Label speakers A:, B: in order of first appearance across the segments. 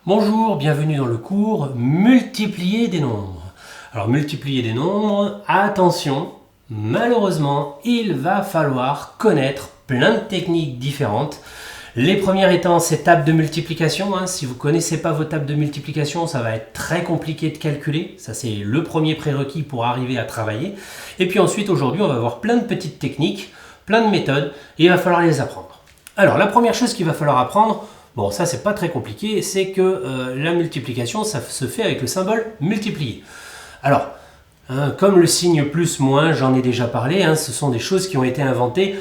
A: Bonjour, bienvenue dans le cours Multiplier des nombres. Alors multiplier des nombres, attention, malheureusement, il va falloir connaître plein de techniques différentes. Les premières étant ces tables de multiplication. Si vous ne connaissez pas vos tables de multiplication, ça va être très compliqué de calculer. Ça, c'est le premier prérequis pour arriver à travailler. Et puis ensuite, aujourd'hui, on va voir plein de petites techniques, plein de méthodes, et il va falloir les apprendre. Alors, la première chose qu'il va falloir apprendre, bon, ça, c'est pas très compliqué, c'est que la multiplication, ça se fait avec le symbole multiplier. Alors, comme le signe plus, moins, j'en ai déjà parlé, ce sont des choses qui ont été inventées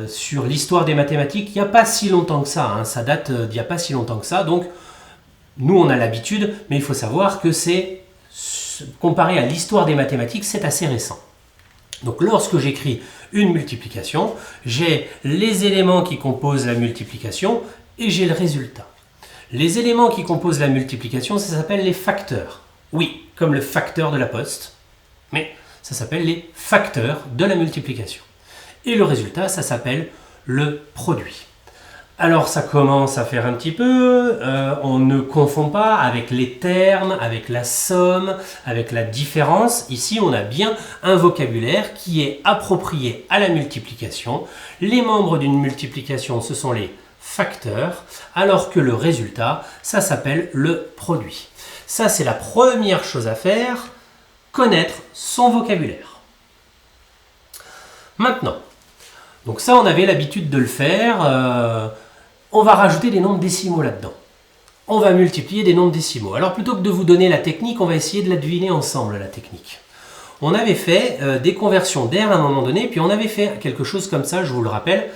A: sur l'histoire des mathématiques il n'y a pas si longtemps que ça, ça date d'il n'y a pas si longtemps que ça, donc nous on a l'habitude, mais il faut savoir que c'est, comparé à l'histoire des mathématiques, c'est assez récent. Donc lorsque j'écris une multiplication, j'ai les éléments qui composent la multiplication et j'ai le résultat. Les éléments qui composent la multiplication, ça s'appelle les facteurs. Oui, comme le facteur de la poste, mais ça s'appelle les facteurs de la multiplication. Et le résultat, ça s'appelle le produit. Alors ça commence à faire un petit peu, on ne confond pas avec les termes, avec la somme, avec la différence. Ici, on a bien un vocabulaire qui est approprié à la multiplication. Les membres d'une multiplication, ce sont les facteurs, alors que le résultat, ça s'appelle le produit. Ça, c'est la première chose à faire, connaître son vocabulaire. Maintenant, donc ça, on avait l'habitude de le faire. On va rajouter des nombres décimaux là-dedans. On va multiplier des nombres décimaux. Alors plutôt que de vous donner la technique, on va essayer de la deviner ensemble, la technique. On avait fait des conversions d'air à un moment donné, puis on avait fait quelque chose comme ça, je vous le rappelle.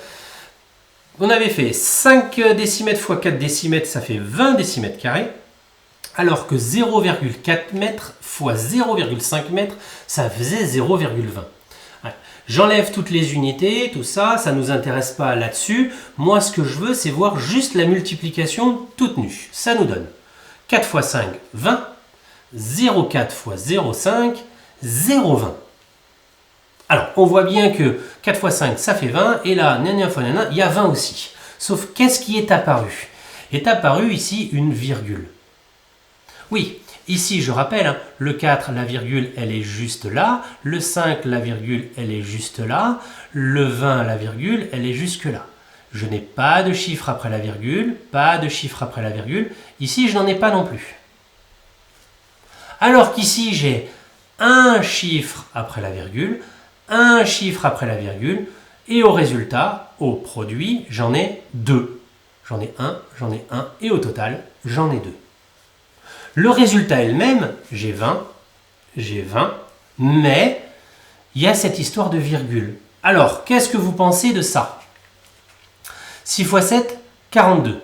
A: On avait fait 5 décimètres fois 4 décimètres, ça fait 20 décimètres carrés. Alors que 0,4 mètres fois 0,5 mètres, ça faisait 0,20. J'enlève toutes les unités, tout ça, ça ne nous intéresse pas là-dessus. Moi, ce que je veux, c'est voir juste la multiplication toute nue. Ça nous donne 4 fois 5, 20. 0,4 fois 0,5, 0,20. Alors, on voit bien que 4 fois 5, ça fait 20. Et là, fois il y a 20 aussi. Sauf qu'est-ce qui est apparu? Est apparu ici une virgule. Oui. Ici, je rappelle, le 4, la virgule, elle est juste là. Le 5, la virgule, elle est juste là. Le 20, la virgule, elle est jusque là. Je n'ai pas de chiffre après la virgule, pas de chiffre après la virgule. Ici, je n'en ai pas non plus. Alors qu'ici, j'ai un chiffre après la virgule, un chiffre après la virgule, et au résultat, au produit, j'en ai deux. J'en ai un, et au total, j'en ai deux. Le résultat est le même, j'ai 20, mais il y a cette histoire de virgule. Alors, qu'est-ce que vous pensez de ça? 6 fois 7, 42.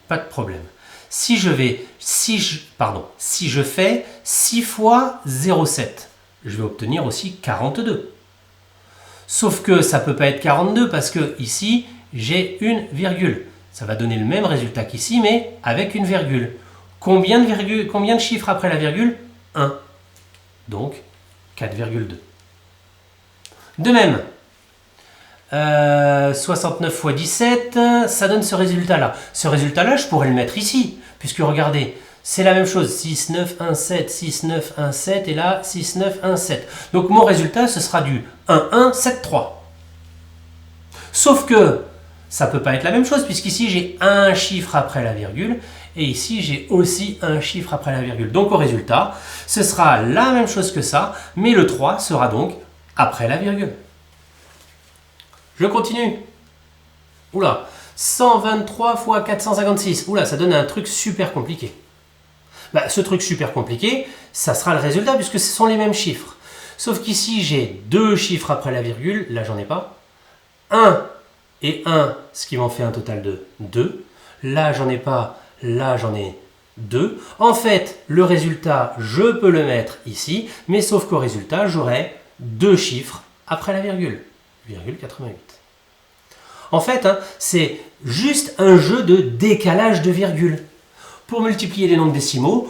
A: Pas de problème. Si je fais 6 fois 0,7, je vais obtenir aussi 42. Sauf que ça ne peut pas être 42 parce que ici, j'ai une virgule. Ça va donner le même résultat qu'ici, mais avec une virgule. Combien de chiffres après la virgule? 1. Donc, 4,2. De même, 69 fois 17, ça donne ce résultat-là. Ce résultat-là, je pourrais le mettre ici, puisque regardez, c'est la même chose. 6, 9, 1, 7, 6, 9, 1, 7, et là, 6, 9, 1, 7. Donc, mon résultat, ce sera du 1, 1, 7, 3. Sauf que, ça ne peut pas être la même chose, puisqu'ici, j'ai un chiffre après la virgule, et ici, j'ai aussi un chiffre après la virgule. Donc, au résultat, ce sera la même chose que ça, mais le 3 sera donc après la virgule. Je continue. Oula, 123 fois 456. Oula, ça donne un truc super compliqué. Ce truc super compliqué, ça sera le résultat, puisque ce sont les mêmes chiffres. Sauf qu'ici, j'ai deux chiffres après la virgule. Là, j'en ai pas. 1 et 1, ce qui m'en fait un total de 2. Là, j'en ai pas. Là, j'en ai 2. En fait, le résultat, je peux le mettre ici, mais sauf qu'au résultat, j'aurai deux chiffres après la virgule. 88. En fait, c'est juste un jeu de décalage de virgule. Pour multiplier les nombres décimaux,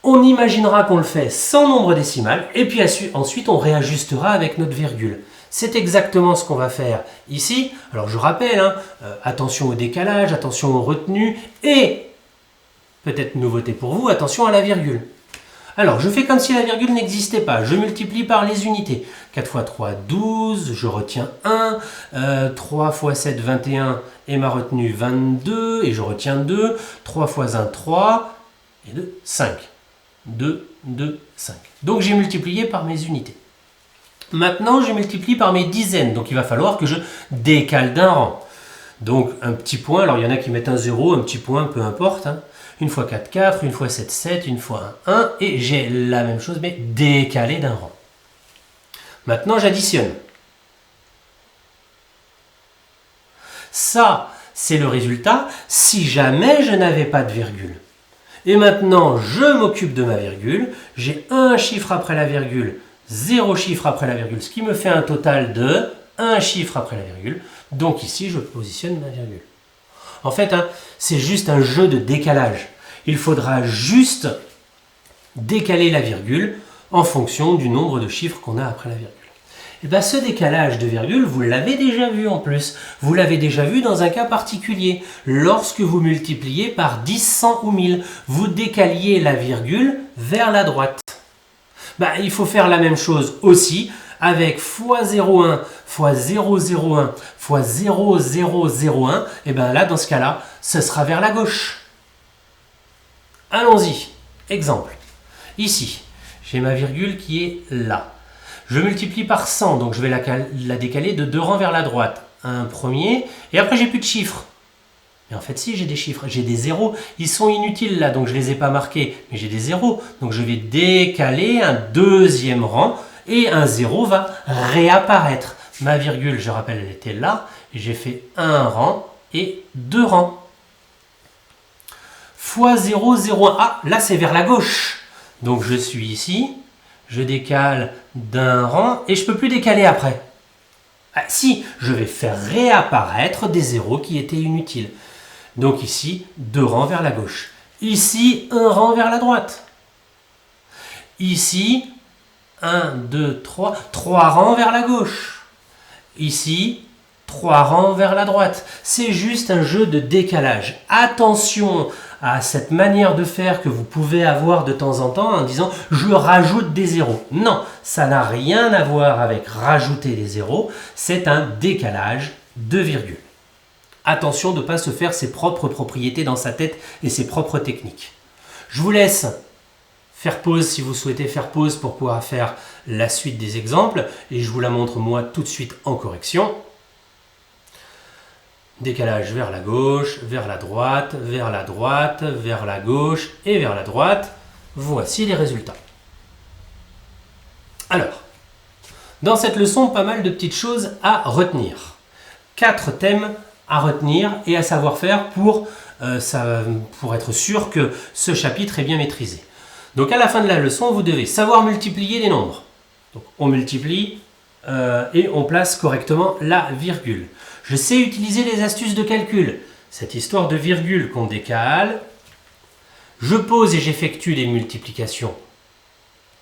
A: on imaginera qu'on le fait sans nombre décimal, et puis ensuite, on réajustera avec notre virgule. C'est exactement ce qu'on va faire ici. Alors, je rappelle, attention au décalage, attention aux retenues, et Peut-être nouveauté pour vous, attention à la virgule. Alors, je fais comme si la virgule n'existait pas. Je multiplie par les unités. 4 x 3, 12. Je retiens 1. 3 x 7, 21. Et ma retenue, 22. Et je retiens 2. 3 x 1, 3. Et 2, 5. 2, 2, 5. Donc, j'ai multiplié par mes unités. Maintenant, je multiplie par mes dizaines. Donc, il va falloir que je décale d'un rang. Donc, un petit point. Alors, il y en a qui mettent un 0, un petit point, peu importe. Une fois 4, 4, une fois 7, 7, une fois 1, 1, et j'ai la même chose, mais décalé d'un rang. Maintenant, j'additionne. Ça, c'est le résultat si jamais je n'avais pas de virgule. Et maintenant, je m'occupe de ma virgule. J'ai un chiffre après la virgule, 0 chiffre après la virgule, ce qui me fait un total de 1 chiffre après la virgule. Donc ici, je positionne ma virgule. En fait, c'est juste un jeu de décalage. Il faudra juste décaler la virgule en fonction du nombre de chiffres qu'on a après la virgule. Et bien, ce décalage de virgule, vous l'avez déjà vu en plus. Vous l'avez déjà vu dans un cas particulier. Lorsque vous multipliez par 10, 100 ou 1000, vous décaliez la virgule vers la droite. Il faut faire la même chose aussi avec x01, x001, x0001. Et bien là, dans ce cas-là, ce sera vers la gauche. Allons-y. Exemple. Ici, j'ai ma virgule qui est là. Je multiplie par 100, donc je vais la décaler de 2 rangs vers la droite. Un premier, et après j'ai plus de chiffres. Mais en fait, si, j'ai des chiffres, j'ai des zéros. Ils sont inutiles là, donc je ne les ai pas marqués, mais j'ai des zéros. Donc je vais décaler un deuxième rang, et un 0 va réapparaître. Ma virgule, je rappelle, elle était là, et j'ai fait un rang et 2 rangs. Fois 0, 0, 1. Ah, là c'est vers la gauche. Donc je suis ici, je décale d'un rang et je ne peux plus décaler après. Ah, si, je vais faire réapparaître des zéros qui étaient inutiles. Donc ici, 2 rangs vers la gauche. Ici, 1 rang vers la droite. Ici, 1, 2, 3, 3 rangs vers la gauche. Ici, 3 rangs vers la droite. C'est juste un jeu de décalage. Attention à cette manière de faire que vous pouvez avoir de temps en temps en disant « je rajoute des zéros ». Non, ça n'a rien à voir avec rajouter des zéros, c'est un décalage de virgule. Attention de ne pas se faire ses propres propriétés dans sa tête et ses propres techniques. Je vous laisse faire pause si vous souhaitez faire pause pour pouvoir faire la suite des exemples et je vous la montre moi tout de suite en correction. Décalage vers la gauche, vers la droite, vers la droite, vers la gauche et vers la droite. Voici les résultats. Alors, dans cette leçon, pas mal de petites choses à retenir. 4 thèmes à retenir et à savoir faire pour être sûr que ce chapitre est bien maîtrisé. Donc à la fin de la leçon, vous devez savoir multiplier les nombres. Donc on multiplie et on place correctement la virgule. Je sais utiliser les astuces de calcul. Cette histoire de virgule qu'on décale. Je pose et j'effectue les multiplications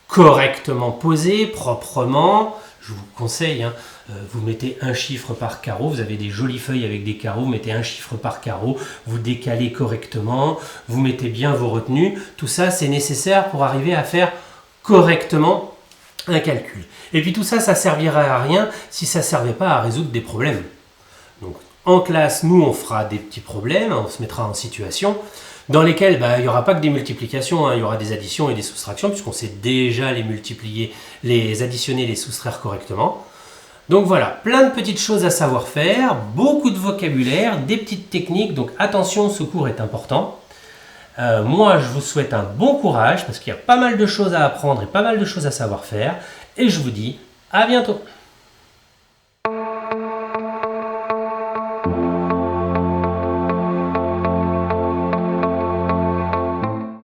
A: correctement posées, proprement. Je vous conseille, vous mettez un chiffre par carreau. Vous avez des jolies feuilles avec des carreaux. Vous mettez un chiffre par carreau. Vous décalez correctement. Vous mettez bien vos retenues. Tout ça, c'est nécessaire pour arriver à faire correctement un calcul. Et puis tout ça, ça ne servirait à rien si ça ne servait pas à résoudre des problèmes. Donc, en classe, nous, on fera des petits problèmes, on se mettra en situation dans lesquels il n'y aura pas que des multiplications, il y aura des additions et des soustractions, puisqu'on sait déjà les multiplier, les additionner, les soustraire correctement. Donc voilà, plein de petites choses à savoir faire, beaucoup de vocabulaire, des petites techniques, donc attention, ce cours est important. Moi, je vous souhaite un bon courage, parce qu'il y a pas mal de choses à apprendre et pas mal de choses à savoir faire, et je vous dis à bientôt.